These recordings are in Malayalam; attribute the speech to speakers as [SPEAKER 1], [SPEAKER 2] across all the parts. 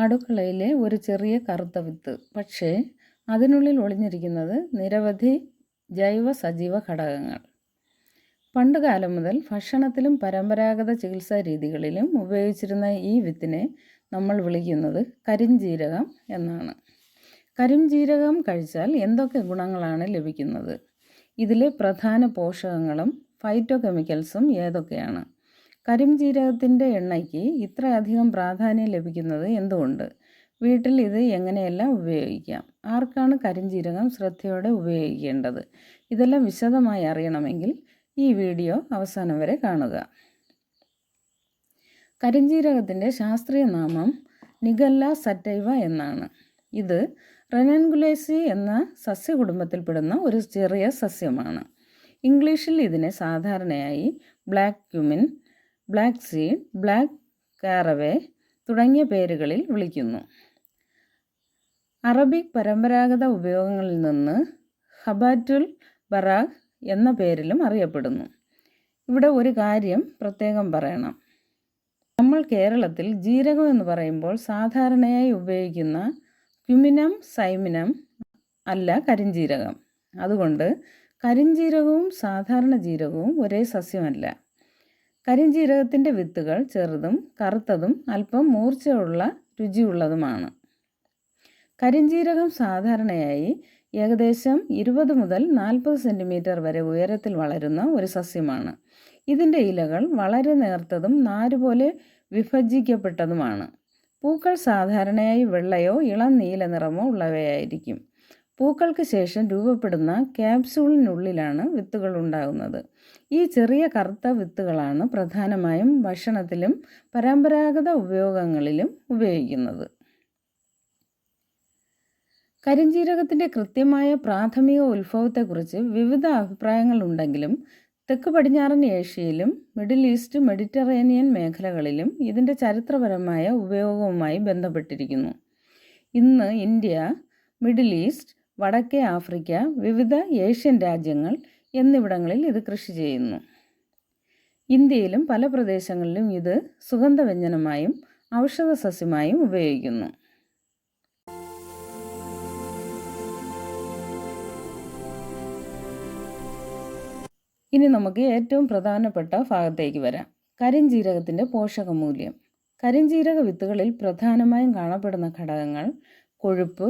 [SPEAKER 1] അടുക്കളയിലെ ഒരു ചെറിയ കറുത്ത വിത്ത്. പക്ഷേ അതിനുള്ളിൽ ഒളിഞ്ഞിരിക്കുന്നത് നിരവധി ജൈവ സജീവ ഘടകങ്ങൾ. പണ്ടുകാലം മുതൽ ഭക്ഷണത്തിലും പരമ്പരാഗത ചികിത്സാ രീതികളിലും ഉപയോഗിച്ചിരുന്ന ഈ വിത്തിനെ നമ്മൾ വിളിക്കുന്നത് കരിഞ്ജീരകം എന്നാണ്. കരിഞ്ജീരകം കഴിച്ചാൽ എന്തൊക്കെ ഗുണങ്ങളാണ് ലഭിക്കുന്നത്? ഇതിലെ പ്രധാന പോഷകങ്ങളും ഫൈറ്റോകെമിക്കൽസും ഏതൊക്കെയാണ്? കരിഞ്ജീരകത്തിൻ്റെ എണ്ണയ്ക്ക് ഇത്രയധികം പ്രാധാന്യം ലഭിക്കുന്നത് എന്തുകൊണ്ട്? വീട്ടിൽ ഇത് എങ്ങനെയെല്ലാം ഉപയോഗിക്കാം? ആർക്കാണ് കരിഞ്ജീരകം ശ്രദ്ധയോടെ ഉപയോഗിക്കേണ്ടത്? ഇതെല്ലാം വിശദമായി അറിയണമെങ്കിൽ ഈ വീഡിയോ അവസാനം വരെ കാണുക. കരിഞ്ജീരകത്തിൻ്റെ ശാസ്ത്രീയ നാമം നിഗല്ല സറ്റൈവ എന്നാണ്. ഇത് റെനൻഗുലേസി എന്ന സസ്യകുടുംബത്തിൽപ്പെടുന്ന ഒരു ചെറിയ സസ്യമാണ്. ഇംഗ്ലീഷിൽ ഇതിനെ സാധാരണയായി black cumin, black seed, black caraway തുടങ്ങിയ പേരുകളിൽ വിളിക്കുന്നു. അറബിക് പരമ്പരാഗത ഉപയോഗങ്ങളിൽ നിന്ന് ഹബാറ്റുൽ ബറാഖ് എന്ന പേരിലും അറിയപ്പെടുന്നു. ഇവിടെ ഒരു കാര്യം പ്രത്യേകം പറയണം. നമ്മൾ കേരളത്തിൽ ജീരകം എന്ന് പറയുമ്പോൾ സാധാരണയായി ഉപയോഗിക്കുന്ന ക്യുമിനം സൈമിനം അല്ല കരിഞ്ജീരകം. അതുകൊണ്ട് കരിഞ്ജീരകവും സാധാരണ ജീരകവും ഒരേ സസ്യമല്ല. കരിഞ്ജീരകത്തിൻ്റെ വിത്തുകൾ ചെറുതും കറുത്തതും അല്പം മൂർച്ചയുള്ള രുചിയുള്ളതുമാണ്. കരിഞ്ജീരകം സാധാരണയായി ഏകദേശം 20 മുതൽ 40 സെൻറ്റിമീറ്റർ വരെ ഉയരത്തിൽ വളരുന്ന ഒരു സസ്യമാണ്. ഇതിൻ്റെ ഇലകൾ വളരെ നേർത്തതും നാരുപോലെ വിഭജിക്കപ്പെട്ടതുമാണ്. പൂക്കൾ സാധാരണയായി വെള്ളയോ ഇളം നീല നിറമോ ഉള്ളവയായിരിക്കും. പൂക്കൾക്ക് ശേഷം രൂപപ്പെടുന്ന ക്യാപ്സ്യൂളിനുള്ളിലാണ് വിത്തുകൾ ഉണ്ടാകുന്നത്. ഈ ചെറിയ കറുത്ത വിത്തുകളാണ് പ്രധാനമായും ഭക്ഷണത്തിലും പരമ്പരാഗത ഉപയോഗങ്ങളിലും ഉപയോഗിക്കുന്നത്. കരിഞ്ജീരകത്തിൻ്റെ കൃത്യമായ പ്രാഥമിക ഉത്ഭവത്തെക്കുറിച്ച് വിവിധ അഭിപ്രായങ്ങളുണ്ടെങ്കിലും തെക്ക് പടിഞ്ഞാറൻ ഏഷ്യയിലും മിഡിൽ ഈസ്റ്റ്, മെഡിറ്ററേനിയൻ മേഖലകളിലും ഇതിൻ്റെ ചരിത്രപരമായ ഉപയോഗവുമായി ബന്ധപ്പെട്ടിരിക്കുന്നു. ഇന്ന് ഇന്ത്യ, മിഡിൽ ഈസ്റ്റ്, വടക്കേ ആഫ്രിക്ക, വിവിധ ഏഷ്യൻ രാജ്യങ്ങൾ എന്നിവിടങ്ങളിൽ ഇത് കൃഷി ചെയ്യുന്നു. ഇന്ത്യയിലും പല പ്രദേശങ്ങളിലും ഇത് സുഗന്ധവ്യഞ്ജനമായും ഔഷധ സസ്യമായും ഉപയോഗിക്കുന്നു. ഇനി നമുക്ക് ഏറ്റവും പ്രധാനപ്പെട്ട ഭാഗത്തേക്ക് വരാം. കരിഞ്ജീരകത്തിൻ്റെ പോഷകമൂല്യം. കരിഞ്ജീരക വിത്തുകളിൽ പ്രധാനമായും കാണപ്പെടുന്ന ഘടകങ്ങൾ കൊഴുപ്പ്,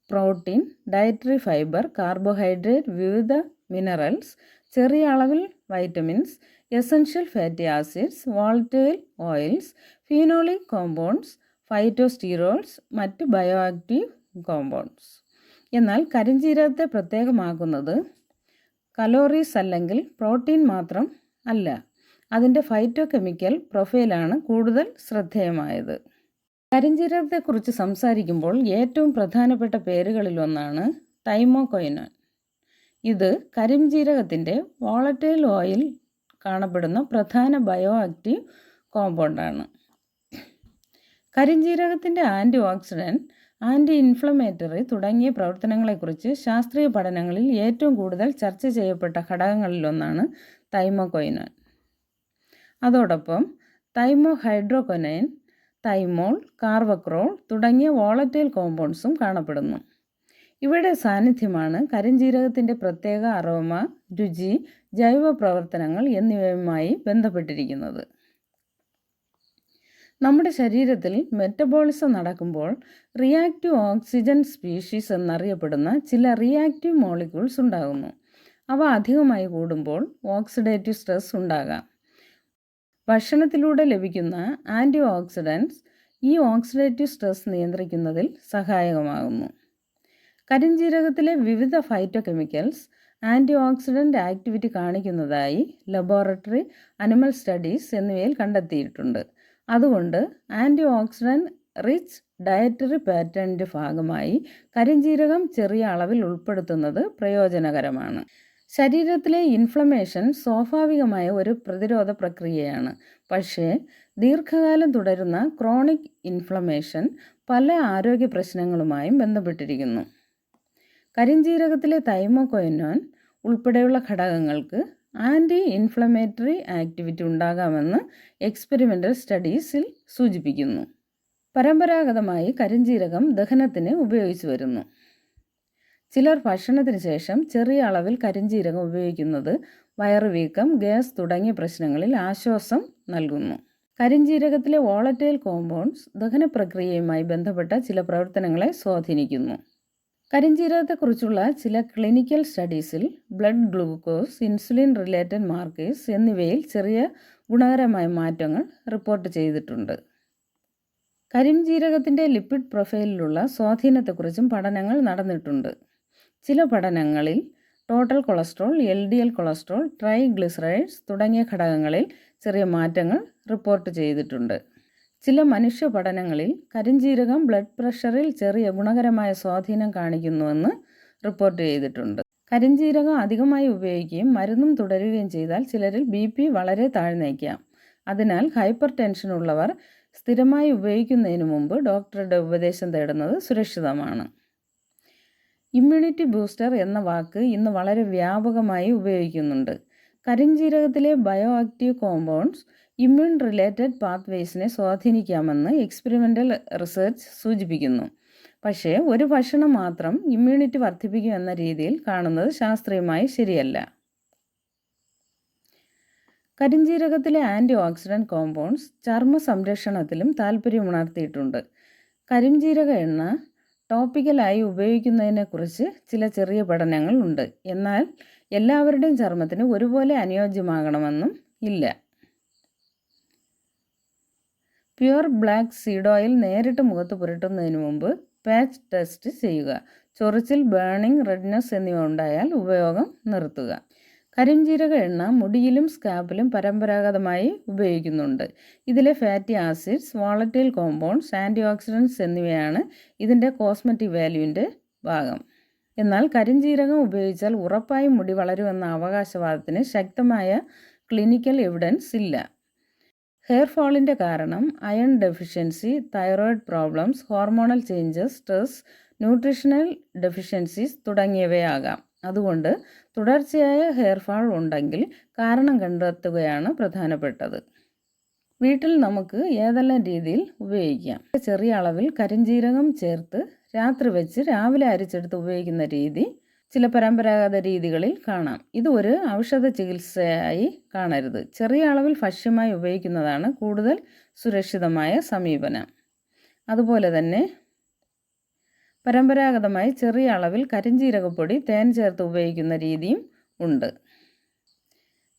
[SPEAKER 1] പ്രോട്ടീൻ, ഡയറ്ററി ഫൈബർ, കാർബോഹൈഡ്രേറ്റ്, വിവിധ മിനറൽസ്, ചെറിയ അളവിൽ vitamins, essential fatty acids, volatile oils, phenolic compounds, phytosterols, മറ്റ് ബയോ ആക്റ്റീവ് കോമ്പൗണ്ട്സ്. എന്നാൽ കരിഞ്ജീരകത്തെ പ്രത്യേകമാക്കുന്നത് കലോറീസ് അല്ലെങ്കിൽ പ്രോട്ടീൻ മാത്രം അല്ല, അതിൻ്റെ ഫൈറ്റോകെമിക്കൽ പ്രൊഫൈലാണ് കൂടുതൽ ശ്രദ്ധേയമായത്. കരിഞ്ജീരകത്തെക്കുറിച്ച് സംസാരിക്കുമ്പോൾ ഏറ്റവും പ്രധാനപ്പെട്ട പേരുകളിലൊന്നാണ് തൈമോകൊയ്നോൻ. ഇത് കരിഞ്ജീരകത്തിൻ്റെ വോളറ്റൈൽ ഓയിൽ കാണപ്പെടുന്ന പ്രധാന ബയോ ആക്റ്റീവ് കോമ്പൗണ്ടാണ്. കരിഞ്ജീരകത്തിൻ്റെ ആൻറ്റി ഓക്സിഡൻറ്റ്, ആൻറ്റി ഇൻഫ്ലമേറ്ററി തുടങ്ങിയ പ്രവർത്തനങ്ങളെക്കുറിച്ച് ശാസ്ത്രീയ പഠനങ്ങളിൽ ഏറ്റവും കൂടുതൽ ചർച്ച ചെയ്യപ്പെട്ട ഘടകങ്ങളിലൊന്നാണ് തൈമോകൊയ്നോൻ. അതോടൊപ്പം തൈമോഹൈഡ്രോകൊനൈൻ, തൈമോൾ, കാർവക്രോൾ തുടങ്ങിയ വോളറ്റൈൽ കോമ്പൗണ്ട്സും കാണപ്പെടുന്നു. ഇവയുടെ സാന്നിധ്യമാണ് കരിഞ്ജീരകത്തിൻ്റെ പ്രത്യേക അറോമ, രുചി, ജൈവ പ്രവർത്തനങ്ങൾ എന്നിവയുമായി ബന്ധപ്പെട്ടിരിക്കുന്നത്. നമ്മുടെ ശരീരത്തിൽ മെറ്റബോളിസം നടക്കുമ്പോൾ റിയാക്റ്റീവ് ഓക്സിജൻ സ്പീഷീസ് എന്നറിയപ്പെടുന്ന ചില റിയാക്റ്റീവ് മോളിക്യൂൾസ് ഉണ്ടാകുന്നു. അവ അധികമായി കൂടുമ്പോൾ ഓക്സിഡേറ്റീവ് സ്ട്രെസ് ഉണ്ടാകാം. ഭക്ഷണത്തിലൂടെ ലഭിക്കുന്ന ആൻറ്റി ഓക്സിഡൻറ്റ്സ് ഈ ഓക്സിഡേറ്റീവ് സ്ട്രെസ് നിയന്ത്രിക്കുന്നതിൽ സഹായകമാകുന്നു. കരിഞ്ജീരകത്തിലെ വിവിധ ഫൈറ്റോകെമിക്കൽസ് ആൻറ്റി ഓക്സിഡൻറ്റ് ആക്ടിവിറ്റി കാണിക്കുന്നതായി ലബോറട്ടറി, അനിമൽ സ്റ്റഡീസ് എന്നിവയിൽ കണ്ടെത്തിയിട്ടുണ്ട്. അതുകൊണ്ട് ആൻറ്റി ഓക്സിഡൻറ്റ് റിച്ച് ഡയറ്ററി പാറ്റേണിൻ്റെ ഭാഗമായി കരിഞ്ജീരകം ചെറിയ അളവിൽ ഉൾപ്പെടുത്തുന്നത് പ്രയോജനകരമാണ്. ശരീരത്തിലെ ഇൻഫ്ലമേഷൻ സ്വാഭാവികമായ ഒരു പ്രതിരോധ പ്രക്രിയയാണ്. പക്ഷേ ദീർഘകാലം തുടരുന്ന ക്രോണിക് ഇൻഫ്ലമേഷൻ പല ആരോഗ്യ പ്രശ്നങ്ങളുമായും ബന്ധപ്പെട്ടിരിക്കുന്നു. കരിഞ്ജീരകത്തിലെ തൈമോകൊയ്നോൻ ഉൾപ്പെടെയുള്ള ഘടകങ്ങൾക്ക് ആൻറ്റി ഇൻഫ്ലമേറ്ററി ആക്ടിവിറ്റി ഉണ്ടാകാമെന്ന് എക്സ്പെരിമെൻ്റൽ സ്റ്റഡീസിൽ സൂചിപ്പിക്കുന്നു. പരമ്പരാഗതമായി കരിഞ്ജീരകം ദഹനത്തിന് ഉപയോഗിച്ചു വരുന്നു. ചിലർ ഭക്ഷണത്തിന് ശേഷം ചെറിയ അളവിൽ കരിഞ്ജീരകം ഉപയോഗിക്കുന്നത് വയറുവീക്കം, ഗ്യാസ് തുടങ്ങിയ പ്രശ്നങ്ങളിൽ ആശ്വാസം നൽകുന്നു. കരിഞ്ജീരകത്തിലെ വോളറ്റൈൽ കോമ്പൗണ്ട്സ് ദഹന പ്രക്രിയയുമായി ബന്ധപ്പെട്ട ചില പ്രവർത്തനങ്ങളെ സ്വാധീനിക്കുന്നു. കരിഞ്ജീരകത്തെക്കുറിച്ചുള്ള ചില ക്ലിനിക്കൽ സ്റ്റഡീസിൽ blood glucose, insulin related markers എന്നിവയിൽ ചെറിയ ഗുണകരമായ മാറ്റങ്ങൾ റിപ്പോർട്ട് ചെയ്തിട്ടുണ്ട്. കരിഞ്ജീരകത്തിൻ്റെ ലിപ്പിഡ് പ്രൊഫൈലിലുള്ള സ്വാധീനത്തെക്കുറിച്ചും പഠനങ്ങൾ നടന്നിട്ടുണ്ട്. ചില പഠനങ്ങളിൽ total cholesterol, LDL cholesterol, triglycerides തുടങ്ങിയ ഘടകങ്ങളിൽ ചെറിയ മാറ്റങ്ങൾ റിപ്പോർട്ട് ചെയ്തിട്ടുണ്ട്. ചില മനുഷ്യ പഠനങ്ങളിൽ കരിഞ്ജീരകം ബ്ലഡ് പ്രഷറിൽ ചെറിയ ഗുണകരമായ സ്വാധീനം കാണിക്കുന്നുവെന്ന് റിപ്പോർട്ട് ചെയ്തിട്ടുണ്ട്. കരിഞ്ജീരകം അധികമായി ഉപയോഗിക്കുകയും മരുന്നും തുടരുകയും ചെയ്താൽ ചിലരിൽ BP വളരെ താഴ്ന്നേക്കാം. അതിനാൽ ഹൈപ്പർ ടെൻഷൻ ഉള്ളവർ സ്ഥിരമായി ഉപയോഗിക്കുന്നതിന് മുമ്പ് ഡോക്ടറുടെ ഉപദേശം തേടുന്നത് സുരക്ഷിതമാണ്. ഇമ്മ്യൂണിറ്റി ബൂസ്റ്റർ എന്ന വാക്ക് ഇന്ന് വളരെ വ്യാപകമായി ഉപയോഗിക്കുന്നുണ്ട്. കരിഞ്ജീരകത്തിലെ bioactive compounds immune related പാത്വേസിനെ സ്വാധീനിക്കാമെന്ന് എക്സ്പെരിമെൻ്റൽ റിസർച്ച് സൂചിപ്പിക്കുന്നു. പക്ഷേ ഒരു ഭക്ഷണം മാത്രം ഇമ്മ്യൂണിറ്റി വർദ്ധിപ്പിക്കും എന്ന രീതിയിൽ കാണുന്നത് ശാസ്ത്രീയമായി ശരിയല്ല. കരിഞ്ജീരകത്തിലെ ആൻറ്റി ഓക്സിഡൻറ്റ് കോമ്പൗണ്ട്സ് ചർമ്മ സംരക്ഷണത്തിലും താൽപ്പര്യമുണർത്തിയിട്ടുണ്ട്. കരിഞ്ജീരക എണ്ണ ടോപ്പിക്കലായി ഉപയോഗിക്കുന്നതിനെക്കുറിച്ച് ചില ചെറിയ പഠനങ്ങൾ ഉണ്ട്. എന്നാൽ എല്ലാവരുടെയും ചർമ്മത്തിന് ഒരുപോലെ അനുയോജ്യമാകണമെന്നും ഇല്ല. പ്യുവർ ബ്ലാക്ക് സീഡ് ഓയിൽ നേരിട്ട് മുഖത്ത് പുരട്ടുന്നതിന് മുമ്പ് പാച്ച് ടെസ്റ്റ് ചെയ്യുക. ചൊറിച്ചിൽ, ബേണിംഗ്, റെഡ്നെസ് എന്നിവ ഉണ്ടായാൽ ഉപയോഗം നിർത്തുക. കരിഞ്ജീരക എണ്ണ മുടിയിലും സ്കാൽപ്പിലും പരമ്പരാഗതമായി ഉപയോഗിക്കുന്നുണ്ട്. ഇതിലെ fatty acids, volatile compounds, antioxidants എന്നിവയാണ് ഇതിൻ്റെ കോസ്മെറ്റിക് വാല്യൂവിൻ്റെ ഭാഗം. എന്നാൽ കരിഞ്ജീരകം ഉപയോഗിച്ചാൽ ഉറപ്പായും മുടി വളരുമെന്ന അവകാശവാദത്തിന് ശക്തമായ ക്ലിനിക്കൽ എവിഡൻസ് ഇല്ല. ഹെയർ ഫോളിൻ്റെ കാരണം iron deficiency, thyroid problems, hormonal changes, stress, nutritional deficiencies തുടങ്ങിയവയാകാം. അതുകൊണ്ട് തുടർച്ചയായ ഹെയർ ഫാൾ ഉണ്ടെങ്കിൽ കാരണം കണ്ടെത്തുകയാണ് പ്രധാനപ്പെട്ടത്. വീട്ടിൽ നമുക്ക് ഏതെല്ലാം രീതിയിൽ ഉപയോഗിക്കാം? ചെറിയ അളവിൽ കരിഞ്ജീരകം ചേർത്ത് രാത്രി വെച്ച് രാവിലെ അരിച്ചെടുത്ത് ഉപയോഗിക്കുന്ന രീതി ചില പരമ്പരാഗത രീതികളിൽ കാണാം. ഇത് ഒരു ഔഷധ ചികിത്സയായി കാണരുത്. ചെറിയ അളവിൽ ഭക്ഷ്യമായി ഉപയോഗിക്കുന്നതാണ് കൂടുതൽ സുരക്ഷിതമായ സമീപനം. അതുപോലെ തന്നെ പരമ്പരാഗതമായി ചെറിയ അളവിൽ കരിഞ്ജീരകപ്പൊടി തേൻ ചേർത്ത് ഉപയോഗിക്കുന്ന രീതിയും ഉണ്ട്.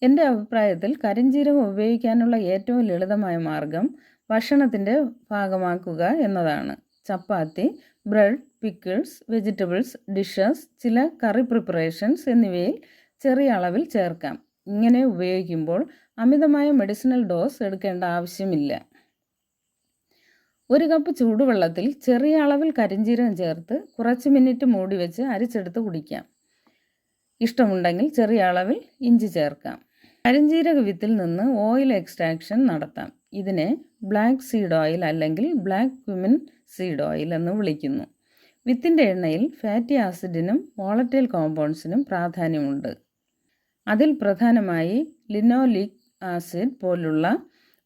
[SPEAKER 1] എൻ്റെ അഭിപ്രായത്തിൽ കരിഞ്ജീരകം ഉപയോഗിക്കാനുള്ള ഏറ്റവും ലളിതമായ മാർഗം ഭക്ഷണത്തിൻ്റെ ഭാഗമാക്കുക എന്നതാണ്. ചപ്പാത്തി, ബ്രെഡ്, പിക്കിൾസ്, വെജിറ്റബിൾസ് ഡിഷസ്, ചില കറി പ്രിപ്പറേഷൻസ് എന്നിവയിൽ ചെറിയ അളവിൽ ചേർക്കാം. ഇങ്ങനെ ഉപയോഗിക്കുമ്പോൾ അമിതമായ മെഡിസിനൽ ഡോസ് എടുക്കേണ്ട ആവശ്യമില്ല. ഒരു കപ്പ് ചൂടുവെള്ളത്തിൽ ചെറിയ അളവിൽ കരിഞ്ജീരകം ചേർത്ത് കുറച്ച് മിനിറ്റ് മൂടി വെച്ച് അരിച്ചെടുത്ത് കുടിക്കാം. ഇഷ്ടമുണ്ടെങ്കിൽ ചെറിയ അളവിൽ ഇഞ്ചി ചേർക്കാം. കരിഞ്ജീരക വിത്തിൽ നിന്ന് ഓയിൽ എക്സ്ട്രാക്ഷൻ നടത്താം. ഇതിനെ ബ്ലാക്ക് സീഡ് ഓയിൽ അല്ലെങ്കിൽ ബ്ലാക്ക് ക്യുമിൻ സീഡ് ഓയിൽ എന്ന് വിളിക്കുന്നു. വിത്തിൻ്റെ എണ്ണയിൽ ഫാറ്റി ആസിഡിനും വോളറ്റൈൽ കോമ്പൗണ്ട്സിനും പ്രാധാന്യമുണ്ട്. അതിൽ പ്രധാനമായി ലിനോലിക് ആസിഡ് പോലുള്ള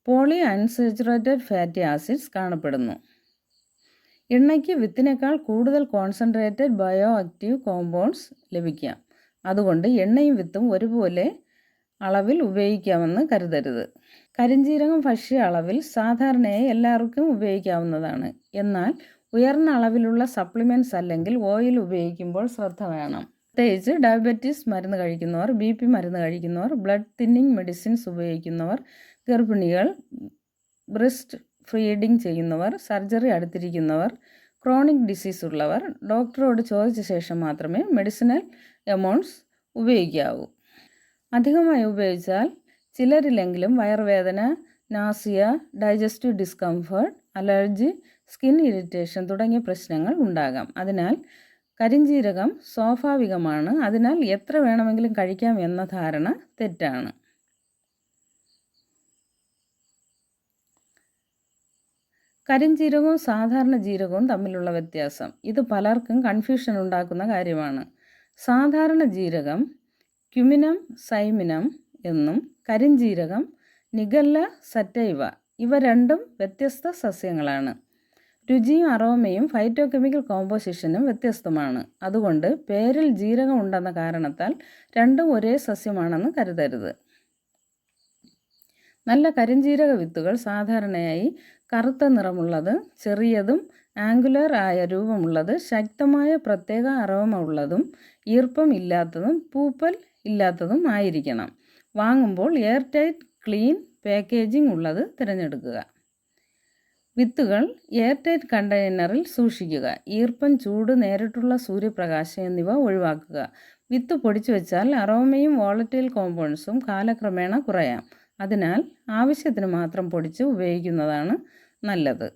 [SPEAKER 1] പോളി അൺസാച്ചുറേറ്റഡ് ഫാറ്റി ആസിഡ്സ് കാണപ്പെടുന്നു. എണ്ണയ്ക്ക് വിത്തിനേക്കാൾ കൂടുതൽ കോൺസെൻട്രേറ്റഡ് ബയോ ആക്റ്റീവ് കോമ്പൗണ്ട്സ് ലഭിക്കാം. അതുകൊണ്ട് എണ്ണയും വിത്തും ഒരുപോലെ അളവിൽ ഉപയോഗിക്കാമെന്ന് കരുതരുത്. കരിഞ്ജീരകം ഭക്ഷ്യ അളവിൽ സാധാരണയായി എല്ലാവർക്കും ഉപയോഗിക്കാവുന്നതാണ്. എന്നാൽ ഉയർന്ന അളവിലുള്ള സപ്ലിമെൻറ്റ്സ് അല്ലെങ്കിൽ ഓയിൽ ഉപയോഗിക്കുമ്പോൾ ശ്രദ്ധ വേണം. പ്രത്യേകിച്ച് ഡയബറ്റീസ് മരുന്ന് കഴിക്കുന്നവർ, BP മരുന്ന് കഴിക്കുന്നവർ, ബ്ലഡ് തിന്നിങ് മെഡിസിൻസ് ഉപയോഗിക്കുന്നവർ, ഗർഭിണികൾ, ബ്രസ്റ്റ് ഫീഡിംഗ് ചെയ്യുന്നവർ, സർജറി അടുത്തിരിക്കുന്നവർ, ക്രോണിക് ഡിസീസ് ഉള്ളവർ ഡോക്ടറോട് ചോദിച്ച ശേഷം മാത്രമേ മെഡിസിനൽ എമൗണ്ട്സ് ഉപയോഗിക്കാവൂ. അധികമായി ഉപയോഗിച്ചാൽ ചിലരിലെങ്കിലും വയറുവേദന, Nazia, digestive discomfort, allergy, skin irritation തുടങ്ങിയ പ്രശ്നങ്ങൾ ഉണ്ടാകാം. അതിനാൽ കരിഞ്ജീരകം സ്വാഭാവികമാണ്. അതിനാൽ എത്ര വേണമെങ്കിലും കഴിക്കാം എന്ന ധാരണ തെറ്റാണ്. കരിഞ്ജീരകവും സാധാരണ ജീരകവും തമ്മിലുള്ള വ്യത്യാസം. ഇത് പലർക്കും കൺഫ്യൂഷൻ ഉണ്ടാക്കുന്ന കാര്യമാണ്. സാധാരണ ജീരകം ക്യുമിനം സൈമിനം എന്നും കരിഞ്ജീരകം നിഗല്ല സറ്റൈവ. ഇവ രണ്ടും വ്യത്യസ്ത സസ്യങ്ങളാണ്. രുചിയും അറോമയും ഫൈറ്റോകെമിക്കൽ കോമ്പോസിഷനും വ്യത്യസ്തമാണ്. അതുകൊണ്ട് പേരിൽ ജീരകം ഉണ്ടെന്ന കാരണത്താൽ രണ്ടും ഒരേ സസ്യമാണെന്ന് കരുതരുത്. നല്ല കരിഞ്ജീരക വിത്തുകൾ സാധാരണയായി കറുത്ത നിറമുള്ളത്, ചെറിയതും ആംഗുലർ ആയ രൂപമുള്ളത്, ശക്തമായ പ്രത്യേക അറോമ ഉള്ളതും, ഈർപ്പം ഇല്ലാത്തതും പൂപ്പൽ ഇല്ലാത്തതും ആയിരിക്കണം. വാങ്ങുമ്പോൾ എയർ ടൈറ്റ് ക്ലീൻ പാക്കേജിംഗ് ഉള്ളത് തിരഞ്ഞെടുക്കുക. വിത്തുകൾ എയർ ടൈറ്റ് കണ്ടെയ്നറിൽ സൂക്ഷിക്കുക. ഈർപ്പം, ചൂട്, നേരിട്ടുള്ള സൂര്യപ്രകാശം എന്നിവ ഒഴിവാക്കുക. വിത്ത് പൊടിച്ചു വെച്ചാൽ അറോമയും വോളറ്റൈൽ കോമ്പൗണ്ട്സും കാലക്രമേണ കുറയാം. അതിനാൽ ആവശ്യത്തിന് മാത്രം പൊടിച്ച് ഉപയോഗിക്കുന്നതാണ് നല്ലത്.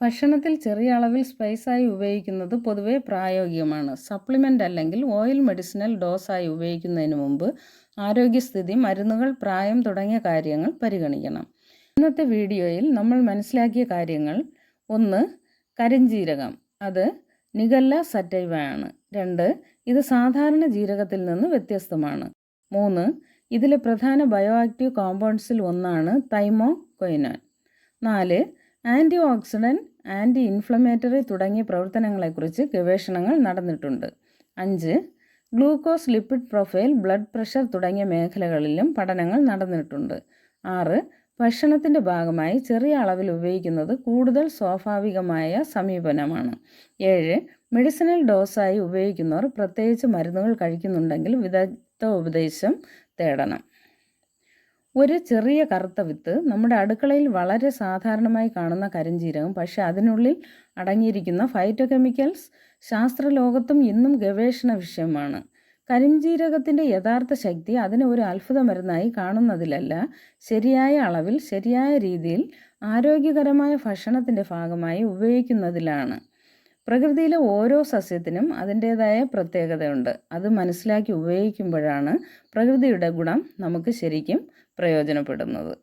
[SPEAKER 1] ഭക്ഷണത്തിൽ ചെറിയ അളവിൽ സ്പൈസായി ഉപയോഗിക്കുന്നത് പൊതുവെ പ്രായോഗികമാണ്. സപ്ലിമെൻ്റ് അല്ലെങ്കിൽ ഓയിൽ മെഡിസിനൽ ഡോസായി ഉപയോഗിക്കുന്നതിന് മുമ്പ് ആരോഗ്യസ്ഥിതി, മരുന്നുകൾ, പ്രായം തുടങ്ങിയ കാര്യങ്ങൾ പരിഗണിക്കണം. ഇന്നത്തെ വീഡിയോയിൽ നമ്മൾ മനസ്സിലാക്കിയ കാര്യങ്ങൾ: 1. കരിഞ്ജീരകം, അത് നിഗല്ല സറ്റൈവ ആണ്. 2. ഇത് സാധാരണ ജീരകത്തിൽ നിന്ന് വ്യത്യസ്തമാണ്. 3. ഇതിലെ പ്രധാന ബയോ ആക്റ്റീവ് കോമ്പൗണ്ട്സിൽ ഒന്നാണ് തൈമോകൊയ്നാൻ. 4. ആൻറ്റി ഓക്സിഡൻറ്റ്, ആൻറ്റി ഇൻഫ്ലമേറ്ററി തുടങ്ങിയ പ്രവർത്തനങ്ങളെക്കുറിച്ച് ഗവേഷണങ്ങൾ നടന്നിട്ടുണ്ട്. 5. Glucose lipid profile, blood pressure തുടങ്ങിയ മേഖലകളിലും പഠനങ്ങൾ നടന്നിട്ടുണ്ട്. 6. ഭക്ഷണത്തിൻ്റെ ഭാഗമായി ചെറിയ അളവിൽ ഉപയോഗിക്കുന്നത് കൂടുതൽ സ്വാഭാവികമായ സമീപനമാണ്. 7. മെഡിസിനൽ ഡോസായി ഉപയോഗിക്കുന്നവർ, പ്രത്യേകിച്ച് മരുന്നുകൾ കഴിക്കുന്നുണ്ടെങ്കിൽ, വിദഗ്ധ ഉപദേശം തേടണം. ഒരു ചെറിയ കറുത്ത വിത്ത് നമ്മുടെ അടുക്കളയിൽ വളരെ സാധാരണമായി കാണുന്ന കരിഞ്ജീരകം, പക്ഷേ അതിനുള്ളിൽ അടങ്ങിയിരിക്കുന്ന ഫൈറ്റോകെമിക്കൽസ് ശാസ്ത്രലോകത്തും ഇന്നും ഗവേഷണ വിഷയമാണ്. കരിഞ്ജീരകത്തിൻ്റെ യഥാർത്ഥ ശക്തി അതിനെ ഒരു അത്ഭുത മരുന്നായി കാണുന്നതിലല്ല, ശരിയായ അളവിൽ ശരിയായ രീതിയിൽ ആരോഗ്യകരമായ ഭക്ഷണത്തിൻ്റെ ഭാഗമായി ഉപയോഗിക്കുന്നതിലാണ്. പ്രകൃതിയിലെ ഓരോ സസ്യത്തിനും അതിൻ്റേതായ പ്രത്യേകതയുണ്ട്. അത് മനസ്സിലാക്കി ഉപയോഗിക്കുമ്പോഴാണ് പ്രകൃതിയുടെ ഗുണം നമുക്ക് ശരിക്കും പ്രയോജനപ്പെടുന്നത്.